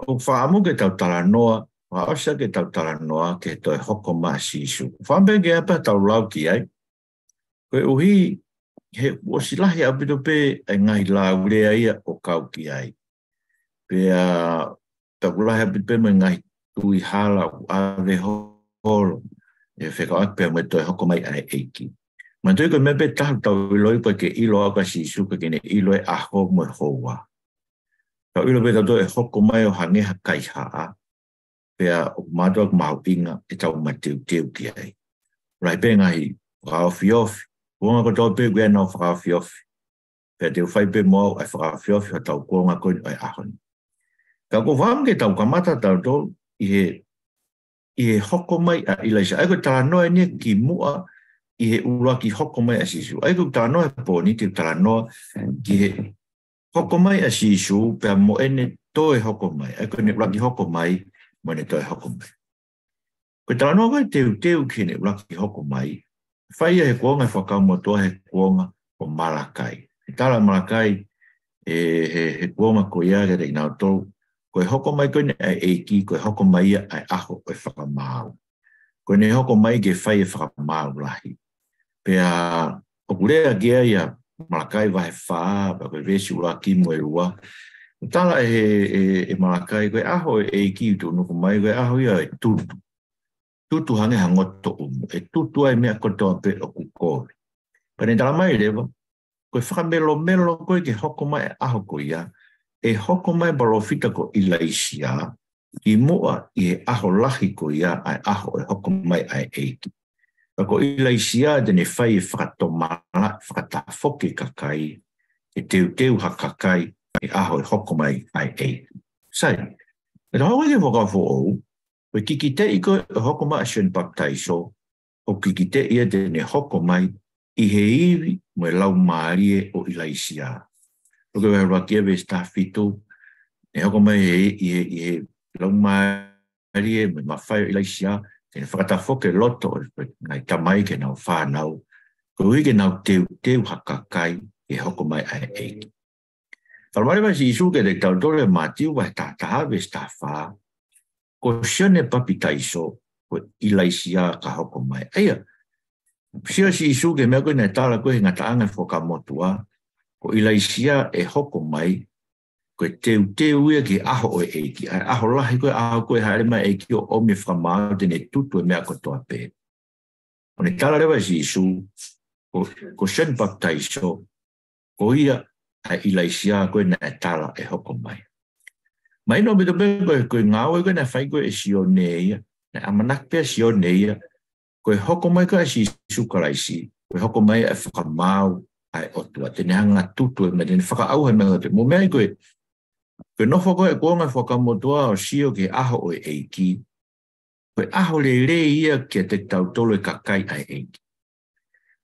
o whaamu ke tau tala noa, whaosa ke tau tala noa ke toi hoko maa Sisu. Whambe ke apa tau lau ki ai. Koe uhi, he o silahi au pito pe ai ngai la ulea ia o kau ki ai. Pea tau lahi au pito pe me ngai tui hala u ave holo. E whekau ak pea me toi hoko mai ai eiki. Ma tui koe me pe tau iloi pa ke ilo au ka Sisu ka kene ilo e aho mo e hoa. Tau ilo pe tau e hoko mai o hangeha kai haa. Pea o matua ku mahu inga e tau matiu ki ai. Rai pe ngai whaofi-ofi. Kuonga ko tau pe gwena o whaofi-ofi. Pea te uwhai pe mo ai whaofi-ofi o tau kuonga ko ai ahoni. Ka ko whaam ke tau kamata tau tau i he hoko mai a ilaisa. Ai ko tala noa nia ki mua i he ula ki hoko mai a Sisu. Ai ko tala noa po ni te tala noa ki he hoko mai a Sisu pea mo ene toe hoko mai. Ai ko ne ula ki hoko mai mo ene toe hoko mai. Ko tala noa kai teu ki ne ula ki hoko mai. Whaia he kuonga e whakau motoa he kuonga o Malakai. He tala Malakai he kuonga ko ia ke rei nao tau. Koe hoko mai koe ne ai eiki, koe hoko mai ai aho koe whakamau. Koe ne hoko mai ke whai e whakamau lahi. Pea o kurea kia ia Malakai wahe whaa, pa koe vesi ula ki mo e ua. Tala e Malakai koe aho e eiki tu nuku mai koe aho ia e tutu. Tutu hange hangoto umu. E tutu ai mea kotoa pe o kukori. Pane tala mai rewa, koe whakamelo koe ke hoko mai aho ko ia, e hoko mai balofita ko ilaisia, i mua i e aho lahi ko ia, ai aho e hoko mai ai eiki. Ko ilaisia dene whai e whakatomala, whakatafoke kakai, e teu hakakai, e aho e hoko mai ai eiki. Sai, e taho ke whakafo ou, koe kikite i koe hoko mai asion baptaiso, o kikite ia dene hoko mai i he iwi mo e lau maarie o ilaisia. Koe koe wakia ve stafitu, e hoko mai i he lau maarie mo mawhai o ilaisia, tene whakatafoke loto ngai tamai ke nau whanau, koe ke nau teu hakakai e hoko mai ai eiki. Whalamari mai si isu ke te tau tole matiu wa tātaha ve stafaa, ko sione papitaiso ko ilaisia ka hoko mai. Aia, sia si isu ke mea koe nei tala koe ngata anga whakamotua, ko ilaisia e hoko mai, ko teu ia ki aho o eiki. Aho lahi koe aho koe haere mai eiki o omi whamau tene tutu e mea kotoa pē. O ne tala rewa si isu, ko sione papitaiso, ko ia a ilaisia koe nei tala e hoko mai. Mai no bito beko koe ngāo e koe na whai koe e sio neia, na amanak pia sio neia, koe hoko mai koe a Sisu karaisi, koe hoko mai e whakamau ai otua, tene hanga tutu e me tene whakaauha me ngote. Mo mea koe nofo koe e kuonga whakamotua o sio ke aho o e eiki, koe aho le ia ke te tau tolo e kakai ai eiki.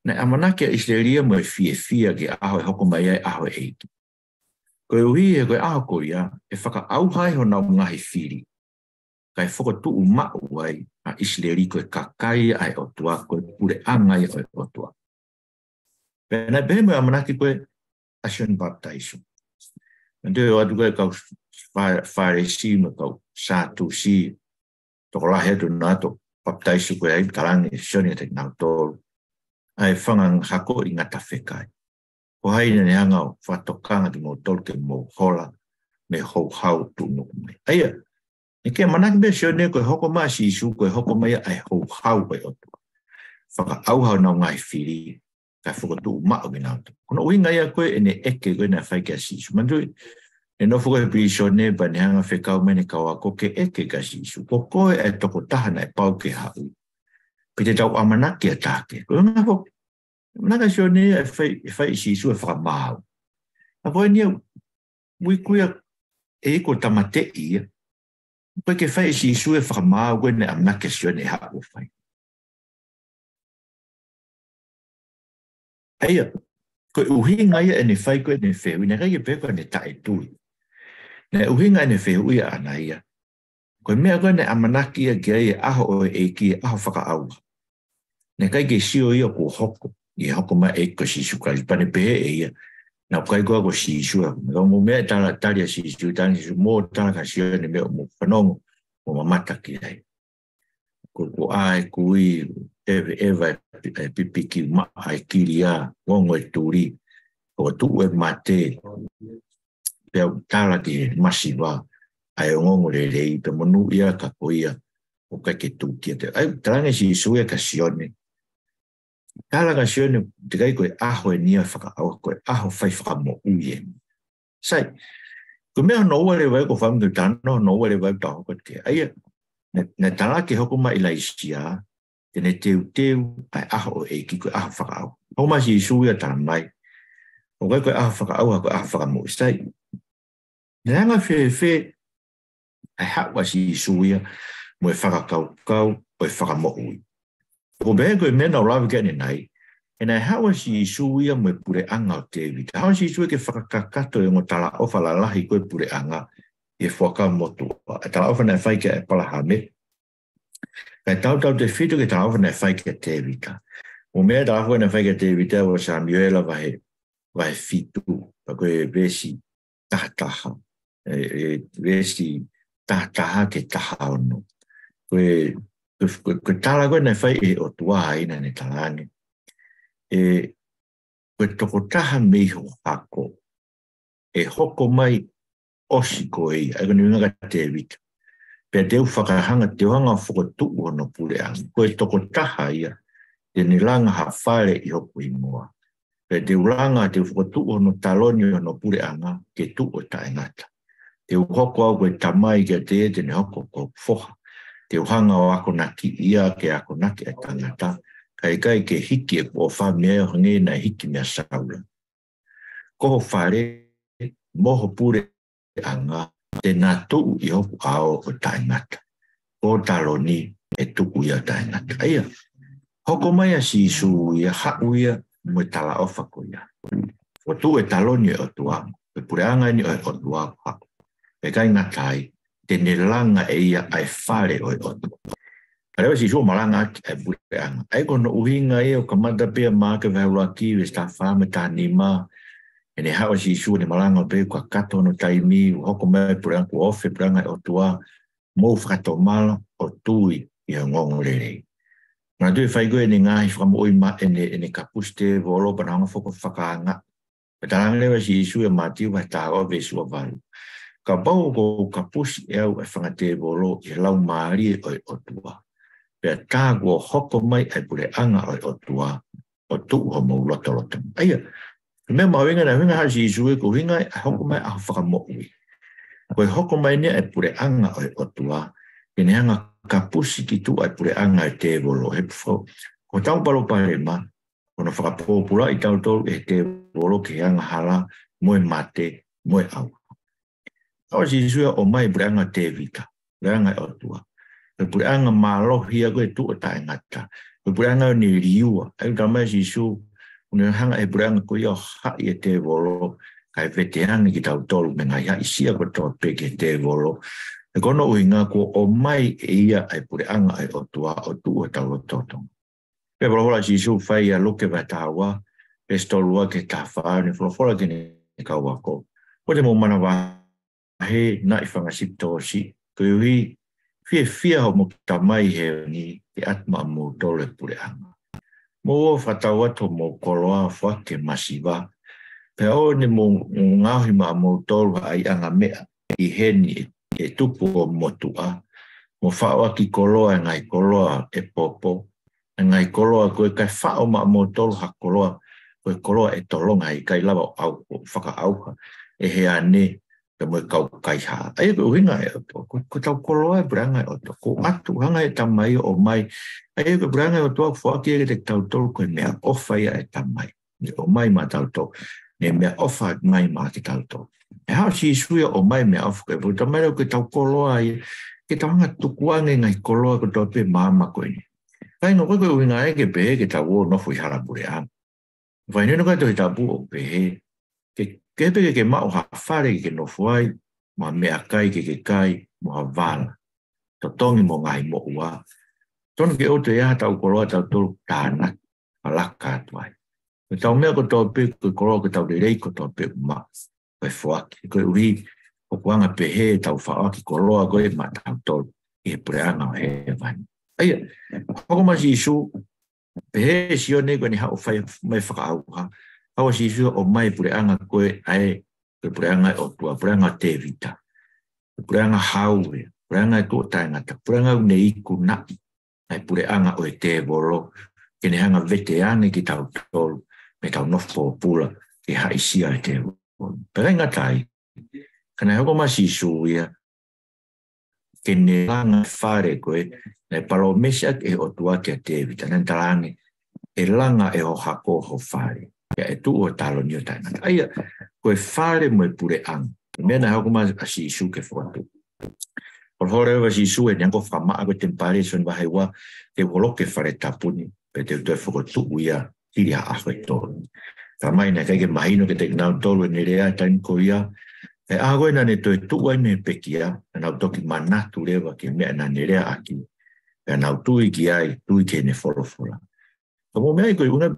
Na amanak e isleria mo e fia ke aho e hoko mai ai aho e eiki. Koe uhi e koe aho ko ia, e whakaauhai ho nau ngahi whiri. Kai whakatu umau ai, a isleri koe kakai ai otua, koe pure angai ai otua. Pena pehe mo amanaki koe asion baptaiso. Nante o atu koe kau wharesi mo kau sātu si, toko lahe atu nato baptaiso koe ai tarangi sioni e te nau tolu. Ai whangang hako i ngata whekai. Ko haina ne hanga o whatokanga ki mo tolke mo hola me hou hau tu nuku mai. Aia, e kia manaki mea sione koe hoko maa Sisu, koe hoko mai ai hou hau ai otu. Whaka auhau nau ngai whiri, kai whakatu mao ki nau tu. Kono uinga ia koe e ne eke koe na whai kia Sisu. Mandui, e nofo koe pili sione pa ne hanga whekau mene kawa ko ke eke ka Sisu. Ko koe e toko tahana e pau ke hau. Pite tau amanaki a tāke. Koe ngā hoki. Naka sione e whai Sisu e whakamau. A koe nia, wikuia e iko tamate ia. Koe ke whai Sisu e whakamau koe ne amanaki sione e hau whai. Aia, koe uhinga ia e ne whai koe ne whewi, ne kai e peko ne tae tui. Ne uhinga e ne whewi ana ia. Koe mea koe ne amanaki a kia e aho o e ki aho whakaaua. Ne kai ke sio ia ko hoko. I hoko mai e ko Sisu kai pane pehe e ia. Na kai koa ko Sisu. Nga mo mea tala taria Sisu. Tani Sisu mo tala ka sio ne mea mo whanongo. Mo mamata ki ai. Ko ai kui eva e pipiki maa e kiri a. Ngongo e turi. Ko tu e mate. Pea tala ki masiwa. Ai ngongo le rei. Pe monu ia ka koia. O kai ke tu kia te. Ai talanga Sisu e ka sione. Tala ka sione te kai koe aho e nia whakaau. Koe aho whai whakamo uie. Sai. Ko mea no ua le vai ko whamu tano. No ua le vai taho ko te. Aia. Ne tala ke hoko mai la isia. Tene teu ai aho o e ki koe aho whakaau. Hau ma Sisu ia tala mai. O kai koe aho whakaau koe aho whakamo. Sai. Ne anga whe ai hawa Sisu ia. Mo e whakakau o e whakamo ui. Ko behe koe mena o lawe kene nai, e nai hawa Sisu ia mo e pure anga o te vita. Hawa Sisu ia ke whakakakato e ngo tala ofa la lahi koe pure anga e whaka motua. E tala ofa nai whai ke e palahame. Kai tau te whitu ke tala ofa nai whai ke te vita. O mea tala ofa nai whai ke te vita o Samuela vahe fitu. Pa koe vesi tahataha. Vesi tahataha ke taha ono. Koe tala koe nei whai e o tua haina ne talane. Koe toko taha miho hako. E hoko mai osi koe i. Ai koni winga ka te vita. Pea teu whakahanga, teu hanga whakotu ono pule anga. Koe toko taha ia. Te ni langa ha whare i hoko i mua. Pea teu langa teu whakotu ono taloni ono pule anga. Ke tu o tae ngata. Teu hoko au koe tamai kia te ne hoko ko whoha. Te uhanga o ako naki ia ke ako naki e tangata, kai ke hiki e kua wha mea hange na hiki mea saula. Koho whare, moho pure anga, te nā tuu i hoku ao o taingata. Ko taloni e tuku ia taingata. Aia, hoko mai a Sisu ia hau ia mo e tala ofa ko ia. O tu e taloni e o tuam, e pure anga ni o tuam hako. E kai ngatai, te langa e ia ai whare o otu. Parewa Sisu malanga e bure anga. Ai kono uhinga e o kamata pia maa ke vahula ki we sta whame ta nima. E ne hawa Sisu ne malanga pe kua kato no taimi. Hoko mai pure anga ku ofe pure anga o tua. Mou whakato mala o tui i a ngongo rere. Nga tui whaigoe ni ngahi whakamu oi ma e ne kapuste volo pananga whoko whakaanga. E talanga lewa Sisu e matiu wa taha o vesua valu. Ka pau ko kapusi e au e whangate volo i lau maari o tua. Pea tāgua hoko mai ai pure anga o tua o tuu ho mau loto. Aia, mea mawinga na winga ha Sisu e ko winga e hoko mai a whakamoui. Koe hoko mai ne ai pure anga o tua, e ne hanga kapusi ki tu ai pure anga e te volo. He pufo, ko tau palo pare ma, kono whakapopula i tau tolu e te volo ki hanga hala, moe mate, moe au. Awa Sisu o mai pure anga te vita, pure anga o tua. Pure anga malohi a koe tu o tae ngata. Pure anga ni riua. Ai tamai Sisu, une hanga e pure anga koe o hai e te volo, kai veteani ki tau tolu me ngai hai sia ko tau peke te volo. E kono uhinga ko o mai e ia ai pure anga ai o tua o tu o tau o totong. Pe parola Sisu fai a loke vai tawa, pe stolua ke ta whaa, ni wholofola ke ne kauako. O te mo mana he na i whangasip tōsi, koe ui fia ho mo tamai he ni te atma mo tole pure anga. Mo o whatau ato mo koloa whake masiwa, pe o ne mo ngahi ma mo tolu ai anga mea i heni e tupu o motua, mo whaua ki koloa ngai koloa e popo, ngai koloa koe kai whao ma mo tolu ha koloa, koe koloa e tolonga i kai lawa au, whaka auka, e hea ne, te mo kau kai ha. Ai ko winga e o ko tau koloa e branga e o to. Ko atu hanga e tamai o mai. Ai ko branga e o to fo ki e te tau tolu ko mea ofa ia e tamai. Ni o mai ma tau to. Ne mea ofa mai ma te tau to. E hao Sisu o mai mea ofa ko e tamai ko tau koloa e ke tau hanga tukuange ngai koloa ko tau pe mama ko ni. Kai no ko winga e ke pe ke tau o no fui hala pure am. Vai no ko to tabu o pe ke peke ke mau ha whare ke no fuai, ma mea kai ke kai, mo ha wala. tongi mo ngai mo ua. Tonu ke o te ia tau koroa tau tolu tāna, alaka atuai. Ko tau mea ko tau pe, ko koroa ko tau rei ko tau pe uma, koe fuaki, koe ui, ko kuanga pehe tau whaaki koroa koe ma tau tolu, i he pureanga o he vani. Aia, hoko ma Sisu, pehe sio ne koe ni hao whai mai whakaauha, hawa Sisu o mai pureanga koe ai, koe pureanga o tua, pureanga te vita, pureanga haue, pureanga e tō taingata, pureanga unei ku na, ai pureanga o e te volo, kene hanga veteane ki tau tolu, me tau nofo pula, ki haisia e te volo. Perenga tai, kana hoko ma Sisu ia, kene langa whare koe, nei palo mesak e o tua ki a te vita, nen talane, e langa e ho hako ho whare, kia e tu o talo ni o taingata. Aia, koe whare mo e pureanga, mena hoko ma Sisu ke whakatu. Por hore wa Sisu e niango whamaa koe tempare son wahewa te woloke whare tapuni pe te utoi whakotu uia hiri ha aho e tolu. Ka mai na kei ke mahino ke te nau tolu e nerea tain ko ia e agoe na ne toi tuai me pekia na nau toki manatu rewa ke mea na nerea aki e nau tui ki ai tui ke ne wholofola. Ka mo mea koe una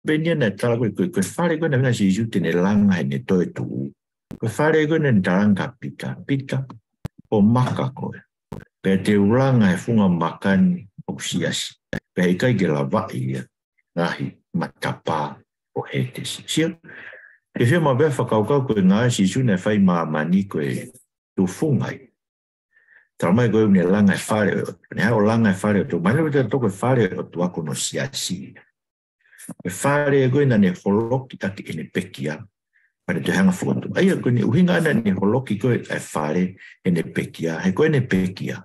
benia na tala koe whare koe na vina Sisu te ne langa he ne toi tuu. Koe whare koe na taranga pita o maka koe. Pe te uranga e funga makani o siasi. Pe hei kai ke la vai ia. Ngahi matapa o he te sia. E whia ma bea whakaukau koe ngā Sisu ne whai mani koe tu fungai. Tara mai koe une langa e whare o. Ne hao langa e whare o tu. Mai te toko e whare o tu ako no siasi. E whare e koe na ne holoki taki e ne pekia. Pada te hanga whakatu. Aia koe ni uhinga ana ni holoki koe e whare e ne pekia. He koe ne pekia.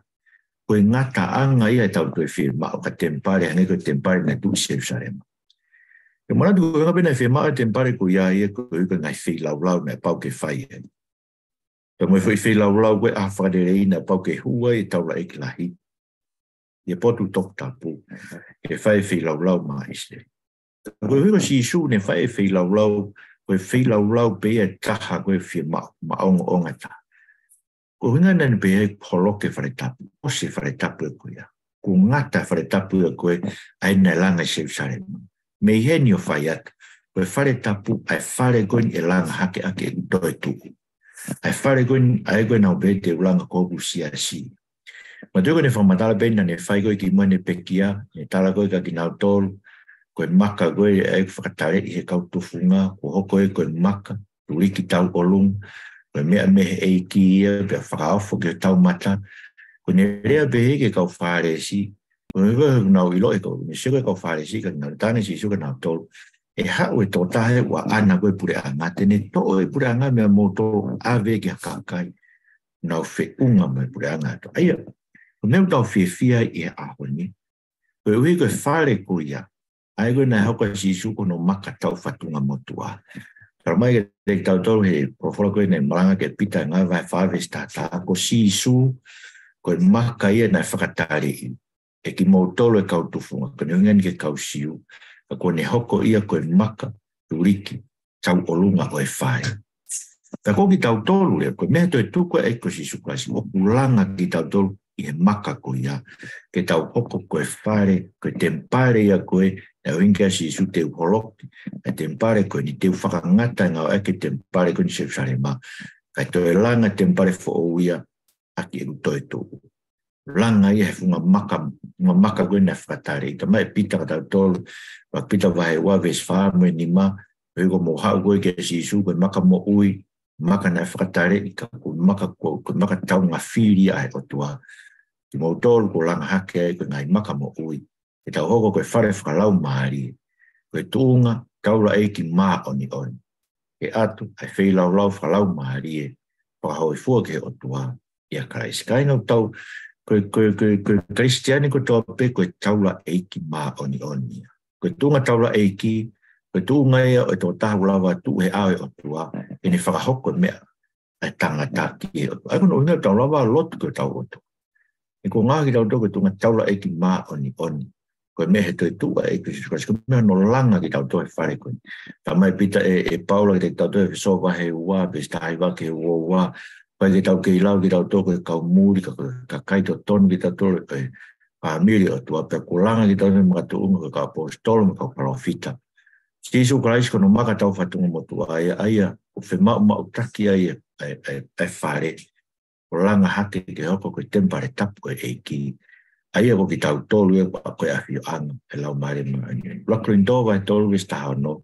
Koe ngata anga ia e tau koe whirma o ka tempare. Hange koe tempare na tu Jerusalema. E mana tu koe ngapena whirma o tempare koe ia ia koe koe ngai whi lau na pau ke whai e. Ka moe whi lau koe a whaderei na pau ke hua e tau la eki lahi. Ia potu tok tapu. E whi lau ma iste. Koe hui ko Sisu ne whai whi lau koe whilau pe e taha koe whia maonga onga ta. Ko hinga nani pe e holoke whare tapu, ose whare tapu e koea. Ko ngata whare tapu e koe aina langa Jerusalema. Me heni o whai atu, koe whare tapu ai whare koe e langa hake ake e toe tuku. Ai whare koe ai koe nau be te ulanga kogu si. Ma tui koe ne whamatala pena ne whai koe ki mwene pekia, ne tala koe ka ki nau tolu, koe maka koe e whakatare i he kautufunga, ko hoko e koe maka, turiki tau olung, koe mea mehe e ki ia, pia whakaofo ke tau mata, koe ne rea behe ke kau wharesi, koe me koe nau ilo e koe, me se koe kau wharesi, ka nau tane Sisu ka nau tolu, e hao e tō tahe wa ana koe pure anga, tene tō e pure anga mea mō tō ave ke hakakai, nau whe unga me pure anga to. Aia, koe meu tau whia i e aho ni, koe ui koe whare koe ia, ai koe nai hoko Sisu kono maka tau whatunga motua. Tara mai ke tau tolu he profola koe nei maranga ke pita ngā vai whawes tātā. Ko Sisu koe maka ia nai whakatare i. E ki mou tolu e kau tufunga. Koe ngani ke kau siu. Koe ne hoko ia koe maka turiki tau olunga o e whae. Ta ko ki tau tolu lea. Koe mea toi tuko e ko Sisu klasi. O ulanga ki tau tolu i he maka koe ia. Ke tau hoko koe whare. Koe tempare ia koe. E winka Sisu te uholoki, e tempare koe ni te whakangata ngā eke tempare koe ni Jerusalema. Kai toe langa tempare fo uia aki e utoe tō. Langa ia he funga maka koe na whakatare. Ka mai pita ka tau tolu, wa pita wahe waves whāmue ni ma, koe ko mohau koe ke Sisu, koe maka mo ui, maka na whakatare, koe maka tau ngā whiri ahe o tua. Ki mo tolu ko langa hake ai koe ngai maka mo ui. E tau hoko koe whare whakalau mahari. Koe tūnga, taura e ki mā oni. E atu, ai whailau whakalau mahari e. Whakahau e fua ke o tua. Ia Christ. Kai nau tau, koe Christiani koe toa pe, koe taura e ki mā oni. Koe tūnga taura e ki, koe tūnga ea o tō tahu lawa tu he awe o tua. E ne whakahoko mea. Ai tangata ki e o tua. Ai kono inga tau lawa lotu koe tau o tua. E ko ngā ki tau tō koe tūnga taura e ki mā oni. Koe mehe toi tua e Kristu Christ, koe mehe no langa ki tau toi whare koe. Tā mai pita e Paula ki te tau toi whiso wahe ua, pes tahi wake ua, Pai ke tau kei lau ki tau toko kau muri ka kai to tonu ki tau tolu pamili o tua pe kulanga ki tau ne mga tuunga ka apostolo ka profita. Sisu Christ kono maka tau fatunga mo tua aia o fe mau taki aia ai fare. Kulanga hake ke hoko ko tempare tapu ki. Aia ko ki tau tolu e koe awhio anga e lau mare mga. Lakrindowa e tolu e staha no.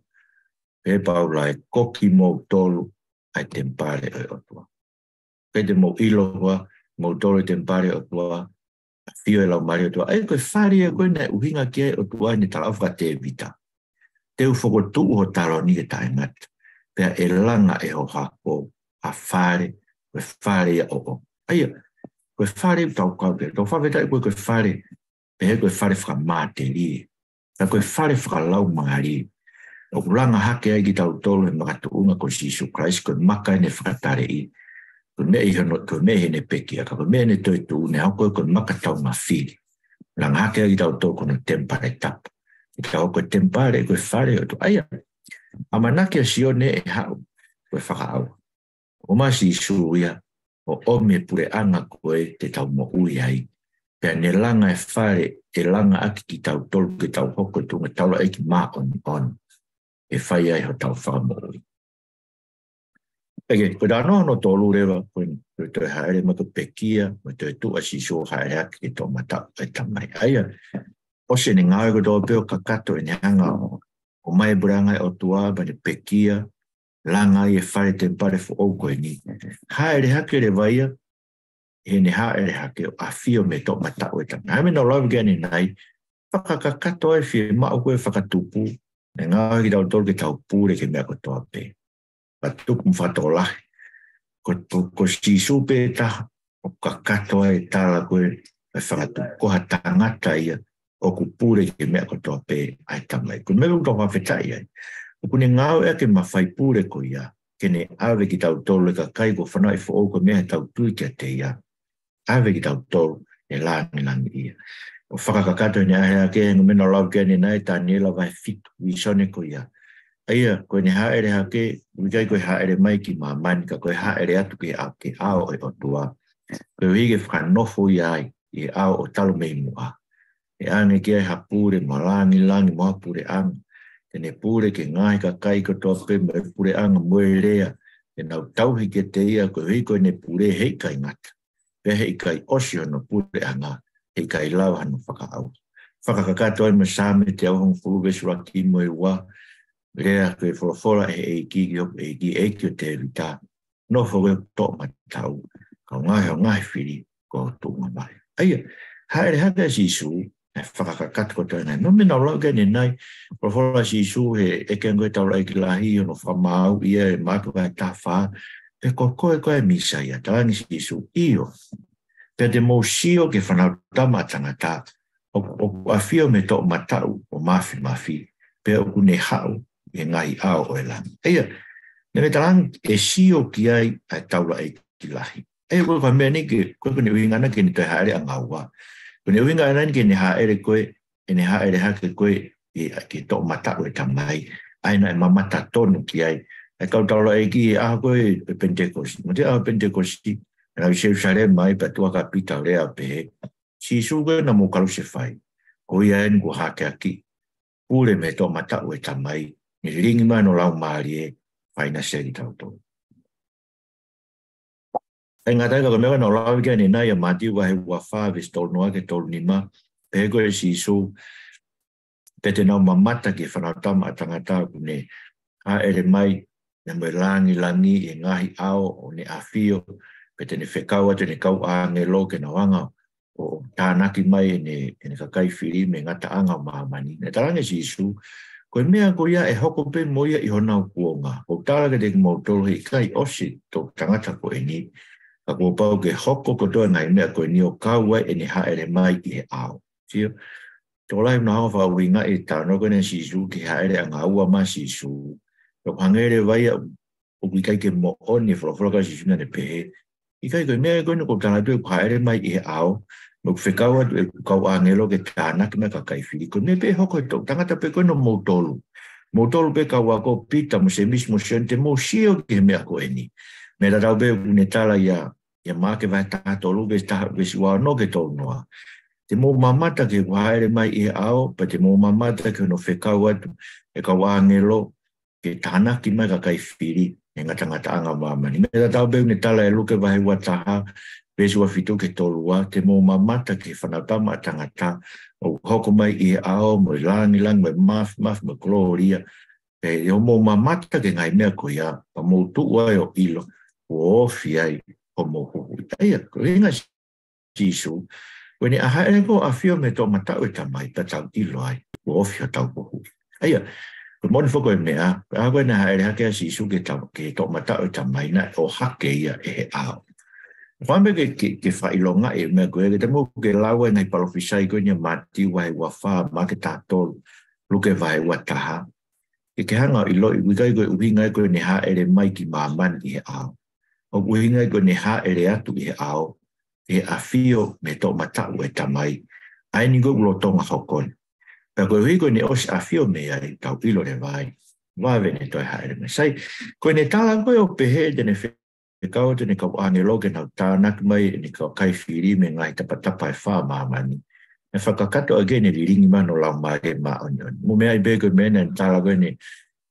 E paula e koki mo tolu ai tempare o tua. Pede mo ilo wa mo tolu tempare o tua. Fio e lau mare o tua. Ai koe whare e koe nei uhinga ke o tua ni tala awha te vita. Te ufoko tuu ho talo ni ke tae ngata. Pea e langa e ho hako a whare. Koe whare e o. Aia, koe whare tau kauke. Tau whaweta e koe whare. Pe he koe whare whakamate li. Pea koe whare whakalau mangari. O langa hake ai ki tau tolu e makatu unga ko Sisu Christ. Koe maka e ne whakatare i. Koe me he ne peki. Koe me ne toi tu ne hako e koe maka tau mawhiri. Langa hake ai ki tau tolu kono tempare tapu. I tau koe tempare koe whare o tu. Aia, amanake a sione e hau. Koe whakaau. O ma Sisu ia. O ome pure anga koe te tau mo ui ai. Pea ne langa e whare, e langa aki ki tau tolu ki tau hoko tunga taula eki maa on. E whai ai ho tau whamo ui. Eke, koe dano no tolu rewa, koe toi haere ma koe pekia, koe toi tua Sisu haere aki ki tau matau e tamai. Aia, o se ne ngawe ko tau peo kakato e ne hanga o mai branga o tua ba ne pekia, langa i e whare tempare fo au koe ni. Haere hake re vaia, he ne haere hake o a fio me tau matau e tamai. Haime no lau gani nai, whakakakato e fie mao koe whakatupu, ne ngawe ki tau tolu ki tau pure ke mea ko toa pe. Patupu mwhatolahi. Ko Sisu pe taha, o kakato e tala koe, e whakatupu koha tangata ia, o ku pure ke mea ko toa pe ai tamai. Ko mea uto mawhetai ai. O kune ngau ea ke mawhai pure ko ia, ke ne awe ki tau tolu ka kai ko whanau i fo ko mea tau tui kia te ia. Awe ki tau tolu e langi ia. O whakakakato ni ahea ke hengu mena lau kia ni nai ta niela vai fitu i sone ko ia. Aia, koe ni haere hake, wikai koe haere mai ki mamani, ka koe haere atu ke ao e o tua. Koe hige whanofo i ai, i ao o talo mei mua. E ane kia ha pure ma langi moa pure anga. Tene pure ke ngai ka kai ko toa pe me pure anga moe rea. E nau tauhi ke te ia ko hiko ne pure hei kai ngata. Pe hei kai osio no pure anga. Hei kai lau hano whakaau. Whakakakato ai masame te au hong fulu besura ki moe wa. Rea koe whorofora e ki e ki o te vita. No whawe to matau. Ka ngai o ngai whiri ko tunga mai. Aia, haere haka Sisu. E whakakakat ko tō nei. No mena lau gani nei, profora Sisu he eke ngoe tau lai ki lahi o no whamau ia e māku kai tā whā. Pe koe misa ia, talangi Sisu io. Pe te mō sio ke whanau tama tangata, o a whio me tō matau o mafi, pe o kune hau e ngai ao o e langi. Eia, ne me talangi e sio ki ai a taula e ki lahi. Eia, koe mea ni ke, koe kone uingana ke ni toi haere a ngaua. Kone uinga anan ke ne haere koe, e ne haere hake koe ke tō matau e tamai, aina e mamata tonu ki ai. E kau taula e ki e aha koe e Pentecosti. Mo te aha Pentecosti, e nau Jerusalem mai pa tuaka pita rea pehe. Sisu koe na mo kalu se whai. Ko ia en ko hake aki. Pure me tō matau e tamai, ni ringi mai no lau maari e, whaina seri tau tō. E ngā taika ko mea no lau kia ni nai a mati wahe ua whāwes tolu noa ke tolu ni ma. Pehe koe Sisu, pe te nau mamata ki whanau tama a tangata kune a ere mai, ne moe langi e ngahi ao o ne awhio, pe te ne whekau atu ne kau a ngelo ke na wanga o tānaki mai e ne kakai whiri me ngata anga o mahamani. Ne tarange Sisu, koe mea ko ia e hoko pe moia i honau kuonga. O tāra ke te mo tolu hei kai osi tō tangata ko e ni, ka kua pau ke hoko kotoa ngai mea koe ni o kaua e ne haere mai i he ao. Tio, tō lai mna hao whao winga e tāno kone Sisu ki haere a ngā ua ma Sisu. Tō hangere vai o wikai ke mo oni whoroforoka Sisu na ne pehe. I kai koe mea koe no ko tānatu e ko haere mai i he ao. Mo whekau atu e kau angelo ke tānaki mea kakai whiri. Koe mea pe hoko e tō tangata pe koe no mautolu. Mautolu pe kau ako pita mo se mismo siente mo sio ki he mea koe ni. Me la be une tala ia ma ke vai tātolu be wā no ke tō noa. Te mō mamata ke waere mai I ao, pa te mō mamata ke no whekau atu, e ka wāngelo, ke tānaki mai ka kai whiri, e ngata anga mamani. Me la tau be une tala e luke wahe wataha, besu wa fitu ke tolua, te mō mamata ke whanatama tangata, o hoko mai I ao, mo langi, mo maf, mo gloria, e o mō mamata ke ngai mea ko ia, pa mō tuua o ilo, o ofi ai, o mō huhui. Aia, ko inga Sisu, when I had go a few me to mata o tamai, ta tau ilo ai, o ofi o tau huhui. Aia, ko mōni whako e mea, a koe na haere hake a Sisu ke to mata o tamai na o hake ia e he ao. Whambe ke whailonga e mea koe, ke te mō ke laua ngai palofisai koe ni mati wahe wawha, ma ke tātolu, luke wahe wataha. Ke hanga I lo I wikai koe uhingai koe ne haere mai ki māman I he ao. O uhingai koe ne haere atu I he ao, e a fio me to mata o e tamai, ai ni koe ulo tonga hokon. Pea koe hui koe ne os a fio me ai, tau ilo ne vai, wawe ne toi haere me. Sai, koe ne tala koe o pehe de ne whekau te ne kau angelo ke nau tānak mai, ne kau kai whiri me ngai tapatapa e wha māmani. E whakakato age ne riringi mano lau maare ma onion. Mo mea I bego mena ne tala koe ne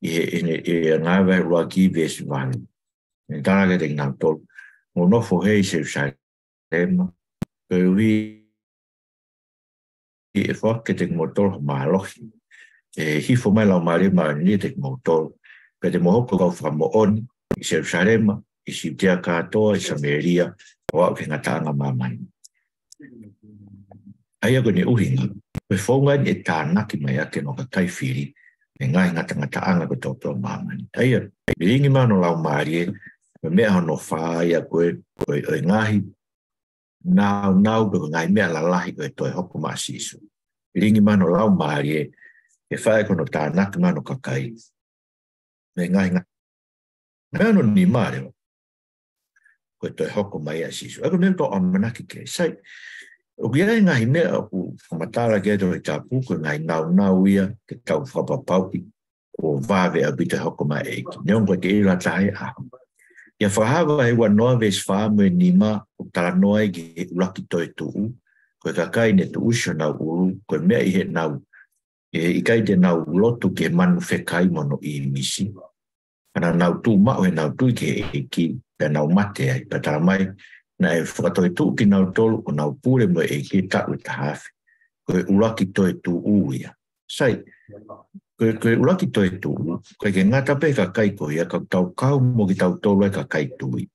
e ngai vai rua ki vesi vani. Ne tala koe te nau tolu. Mo nofo hei se usai tema. Koe ui e whake te motor maalohi. E hifo mai lau maare ma ni te motor. Pe te mohoko kau whamo oni. I se usarema. I si tea katoa. I Sameria. O au ke ngatanga mamani. Aia koe ne uhinga, koe whaunga ni e tānaki mai ake no ka kai whiri, me ngai ngata anga koe tōpio mamani. Aia, ringi mano lau maari e, me mea hono Faa'i a koe e ngahi, nau koe ngai mea lalahi koe toi hoko maa Sisu. Ringi mano lau maari e, e whae kono tānaki mano ka kai, me ngai ngata. Mea no ni maare o, koe toi hoko mai a Sisu. Ako mea tō amanaki ke, sai, o kia e ngahi mea o matala kia tō e tāpū, ko ngai nau ia, ke tau whapapauki, o vāwe a bita hoko mai eiki. Neon koe te ira tahe aho. Ia whahawa e wanoa ves whaamu e nima, o tala noa e ki ulaki toi tuu, koe kakai ne tu usio nau uru, koe mea I he nau, I kai te nau lotu ke manu whekai mono I misi. Ana nau tū mao he nau tui ke eiki, pe nau mate ai, patara mai, na e whakatoi tū ki nau tolu o nau pūre mo e ki tāu e tahafi. Koe ulaki toi tū uia. Sai, koe ulaki toi tū, koe ke ngata pe ka kai ko ia, ka tau kau mo ki tau tolu e ka kai tui.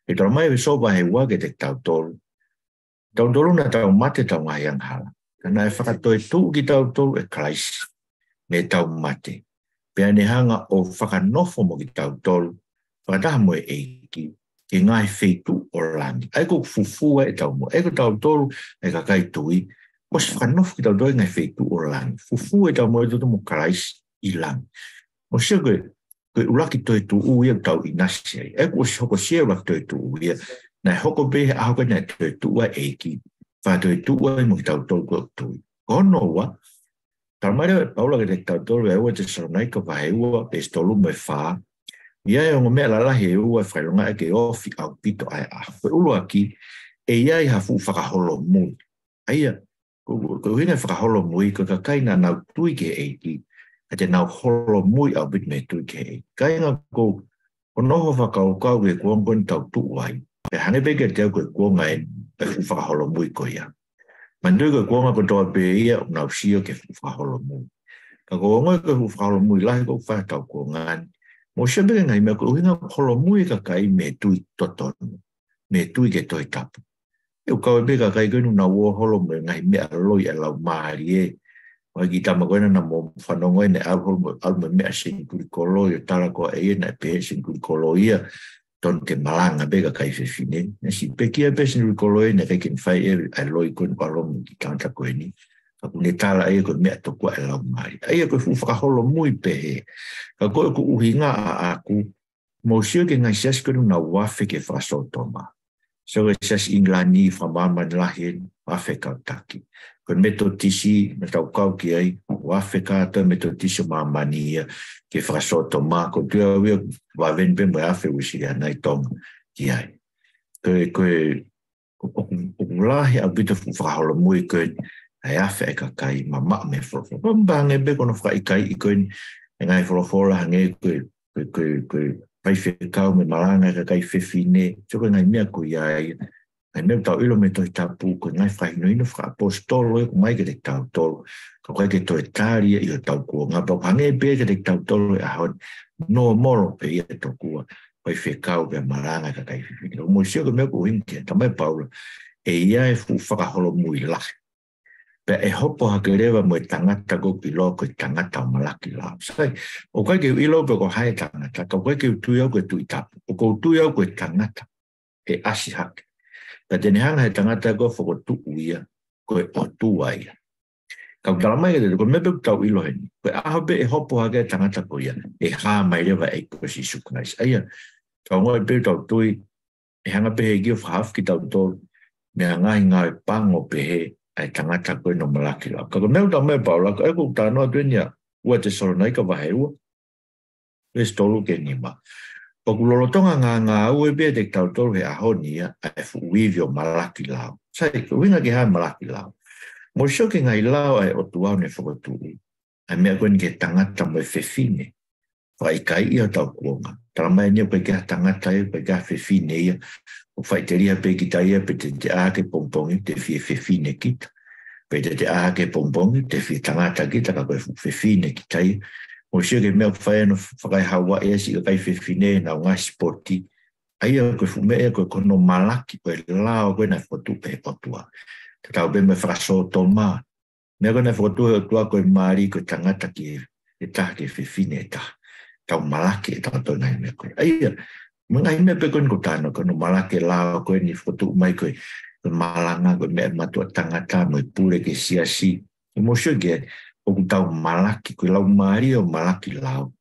E tau mai e soba he wage te tau tolu. Tau tolu na tau mate tau ngai ang hala. Kana e whakatoi tū ki tau tolu e kraisi, me tau mate. Pea ne hanga o whakanofo mo ki tau tolu, whakataha mo e eiki, ke ngai wheitu o lani. Ai ko fufua e tau mo. Ai ko tau tolu e ka kai tui. O se whanofu ki tau doi ngai wheitu o lani. Fufua e tau mo e tutu mo karaisi I lani. O se koe ulaki toi tu uia tau I nasi ai. Ai ko se hoko sea ulaki toi tu uia. Nai hoko behe a hoko nai toi tu ua eiki. Wha toi tu ua mo ki tau tolu ko tui. Kono ua. Tau maria paula ke te tau tolu e ua te saronai ka wahe ua. Pes tolu mo e whaa. Ia e ongo mea lalahi e ua whailonga e ke ofi au pito ai a. Koe ulu aki, e iai hafu whakaholo mui. Aia, koe hina whakaholo mui, koe ka kaina nau tui ke eiki, a te nau holo mui au pito me tui ke eiki. Kainga ko noho whakaukau ke kuongoni tau tuu ai. Pe hane peke te au koe kuonga e fu whakaholo mui ko ia. Mandui koe kuonga ko toa pe ia o nau sio ke fu whakaholo mui. Ka kuonga koe fu whakaholo mui lahi ko whakatau kuongani. Mo sebe ngai mea ko uhinga holo mui ka kai me tui totonu, me tui ke toi tapu. E ukau e ka kai koinu na ua holo me ngai mea loi e lau maari e. Wai ki tama koina na mo whanongo e ne au me mea singuri koloi o tala ko e na pehe singuri koloi ia ton ke malanga be ka kai whewhine. Nasi pekia pe singuri koloi na kai ken whai e loi koinu alomu ki kanta koeni. Aku ne tala e ko mea tokua e lau maari. Aia ko fu whakaholo mui pehe. Ka koe ku uhinga a aku, mo sio ke ngai siaskanu na wafe ke whasotoma. So esas inglani whamaman lahin whawhekau taki. Koe meto tisi, me tau kau ki ai, whawhekata meto tisi mamani ia, ke whakasoto mā, ko tua wia wawenpe mo awhe wisi anai tonga ki ai. Koe lahi a bita whakaholo mui koe, ai awhe e ka kai, ma mak me whoro. Pambange be kono whakaikai i koe, e ngai whoro hange koe pai whekau me maranga ka kai whewhine, toko ngai mea koe ai, ai mea tau ilo me toi tapu, koe ngai whainoino whakapostolo e ko mai ke te tau tolo, ka koe ke toi tāria i o tau kua, ngā pau hange be ke te tau tolo e ahon, no moro pe ia tau kua, pai whekau me maranga ka kai whewhine. O mo sio ke mea ko hinke, tamai paula, e ia e whakaholo mui lahi. Pe e hopo hake rewa mo e tangata ko ki loko e tangata o malaki lao. Sai, o kai ke ilo pe ko hae tangata, ka koe ke tui au koe tui tapu, o ko tui au koe tangata, e asi hake. Ka tene hanga he tangata ko whako tu uia, koe o tua ia. Ka utaramai ke te, ko mepe tau ilo heni, koe aho pe e hopo hake tangata ko ia, e haa mai rewa e ko Sisu Krais. Aia, ka ngoi pe tau tui, e hanga pe he kio whahaf ki tau tolu, mea ngai ngai pango pe he, ai tangata koe no malaki la. Ka meu tau mea paula, ka eko tānoa tuenia, ua te soronai ka wahe ua. Ves tolu ke nima. O kulolotonga ngā ue bea te tau tolu he ahoni ia, ai fuivi o malaki lao. Sai, ka winga ki hae malaki lao. Mo sio ke ngai lao ai o tuau ne whakaturi. Ai mea koe ni ke tangata mo e whewhine. Whai kai ia tau kuonga. Taramai nia koe kia tangata ia, koe kia whewhine ia. O whai te ria pe ki taia pe te ake pompongi te fie whewhine kita. Pe te ake pompongi te fie tangata kita ka koe whewhine ki taia. O sio ke mea whai anu whakai hawa ea si ka kai whewhine na o ngā sporti. Aia koe whumea koe kono malaki koe lao koe na whatu pe potua. Te tau be me whakasoto mā. Mea koe na whatu he otua koe maari koe tangata ki e taha ke whewhine e taha. Tau malaki e tau tau nai mea koe. Aia, mga hime pe koe ko tāna, koe no malaki lao koe ni whatu mai koe malanga koe mea matua tangata mo i pure ke siasi. I mo sio ke o ku tau malaki, koe lau maari o malaki lao,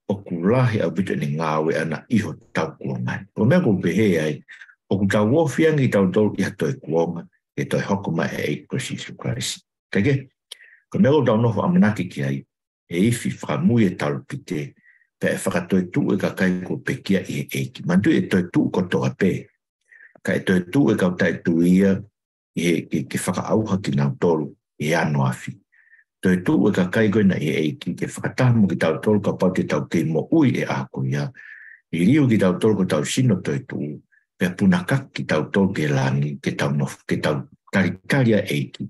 o ku lahi au bita ni ngawe ana iho tau kuongai. O mea ko pehe ai, o ku tau wofiangi tau tau i hatoi kuonga, e toi hokomai e eiko Sisu Krais. Kage, ko mea ko tau noho amanaki ki ai, e ifi whakamui e tau pite, pe e whakatoi tu e ka kai ko pekia i e eiki. Mantu e toi tu ko toa pe. Ka e toi tu e kau tai tu ia i ke whakaauha ki nau tolu i anu afi. Toi tu e ka kai koe na i e eiki ke whakatamu ki tau tolu ka pau te tau te mo ui e ako ia. I riu ki tau tolu ko tau sino toi tu. Pe punakak ki tau tolu ke langi ke tau taritaria eiki.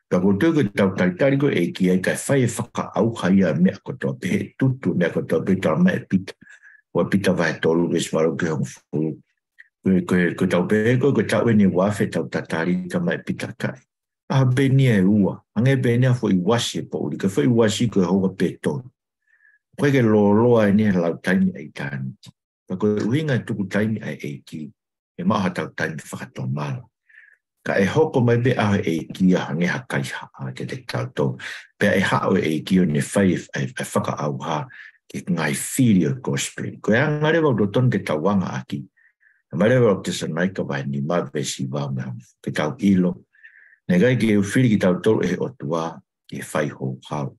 Ka koutou ko tau taritari ko eiki ai kai whai e whakaauha ia mea kotoa pehe tutu mea kotoa pehe tala e pita. Wa pita vai tolu ke swaro ke hong furu. Ko tau pehe ko tau e ni wafe tau tatari ka mai pita kai. Ah benia e ua. Ange benia fo i wasi e po uri. Ka fo i wasi ko e hoka pe tolu. Koe ke loa e ni e lau taimi ai tani. Ka koe uhinga e tuku taimi ai eiki. E maha tau taimi whakatoa mara. Ka e hoko mai be aho e kia hange hakai haa te te tautou. Pea e hao e kia ne whai e whaka au haa ke ngai whiri o Kosipeli. Ko e angarewa o ton ke tau wanga aki. Amarewa o te sanaika vai ni mawe si wame ke tau ilo. Ne gai ke whiri ki tautou e o tua ke whai ho hao.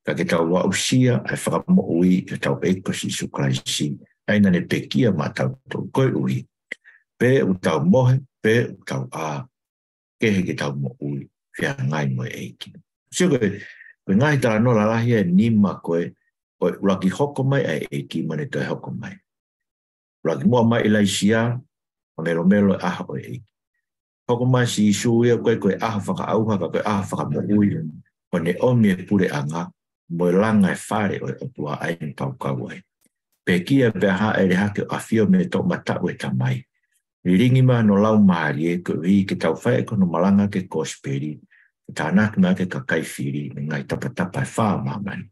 Ka ke tau wa usia e whakamo ui ke tau eiko Sisu Kraisi. Aina ne pekia ma tautou koe ui. Pe u tau mohe, pe u tau a. Kehe ke tau mo ui, whia ngai mo e eiki. Sio koe ngai tala no la lahi e nima koe, koe uraki hokomai e eiki mane toi hokomai. Uraki mua mai ilai sia, o melo melo e aha o e eiki. Hokomai si isu ia koe aha whaka auha, koe aha whaka mo ui, o ne omi e pure anga, mo e langa e whare o e otua aini pau kawai. Pe kia pe aha e rehake o awhio me tō mata ue tamai. Ringi ma no lau maari e ko ii ke tau whae ko no malanga ke Kosipeli, ke tānaki mea ke kakai whiri, me ngai tapatapa e whaa mamani.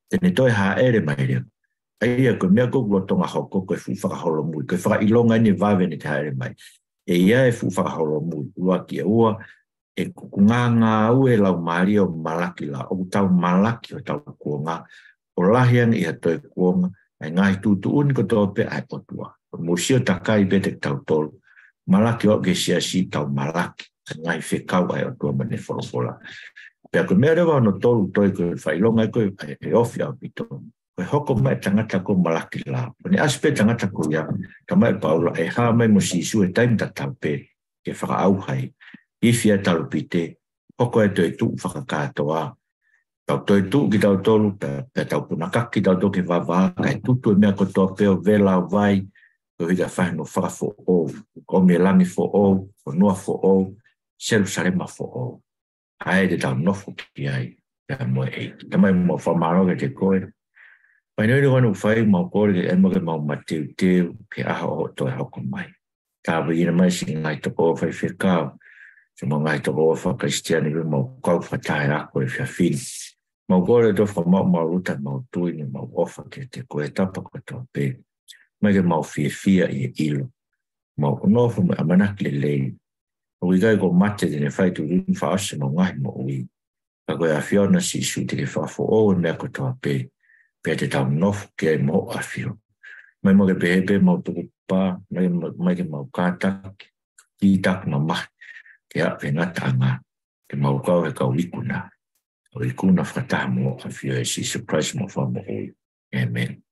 Tene toi haa ere mai rea. Aia ko mea ko tonga hoko koe fu whakaholo mui, koe whakailonga ni vāwene te haere mai. E ia e fu whakaholo mui, ua ki e ua, e kukunganga au e lau maari o malaki la, o tau malaki o tau kuonga, o lahian i hatoi kuonga, ai ngai tutu uni ko tō pe ai potua. Musio takai be te tau tolu, malaki o ke si tau malaki. Ngai whekau ai o tua mane wholofola. Pea koe mea rewa no tolu toi koe whailonga koe e ofi au pito. Koe hoko mai tangata ko malaki la. Kone aspe tangata ko ia. Tamai paula e haa mai mo Sisu e taim tatau pe. Ke whaka au hai. Ifia talu pite. Hoko e toi tu whakakatoa. Tau toi tu ki tau tolu. Pea tau punakaki tau toki vava. Kai tutu e mea ko toa peo vela vai. Koe hita whahino whaka fo o. Ko me langi fo o. Ko noa fo o. Jerusalema fo o. Ai te tau nofo ki ai. Pea moe e. Tamai mo whamaroga te koe. Pai nui wanu whai mau kore ke emo ke mau mateu teu ke aha o toi hoko mai. Tāwa ina mai si ngai toko o whai whirkau. Se mo ngai toko o whakristiani we mau kau whatahe ako e whiawhini. Mau kore to whamau mau ruta mau tuini mau ofa ke te koe tapa koe toa pe. Mai ke mau whiawhia i e ilo. Mau onofo me amanaki le lei. O ikai ko mate tene whai tu rin whaase mau ngahi mo ui. Ka koe a whiona Sisu te ke whafo o mea koe toa pe. Pea te tau nofu ke mo a whio. Mai mo ke pehepe mau tuku pā, mai ke mau kātaki, ki tak ma mahi, ke a ngata anga, ke mau kau he kau ikuna. O ikuna whataha mo a whio e Sisu Christ mo wha mo ui. Amen.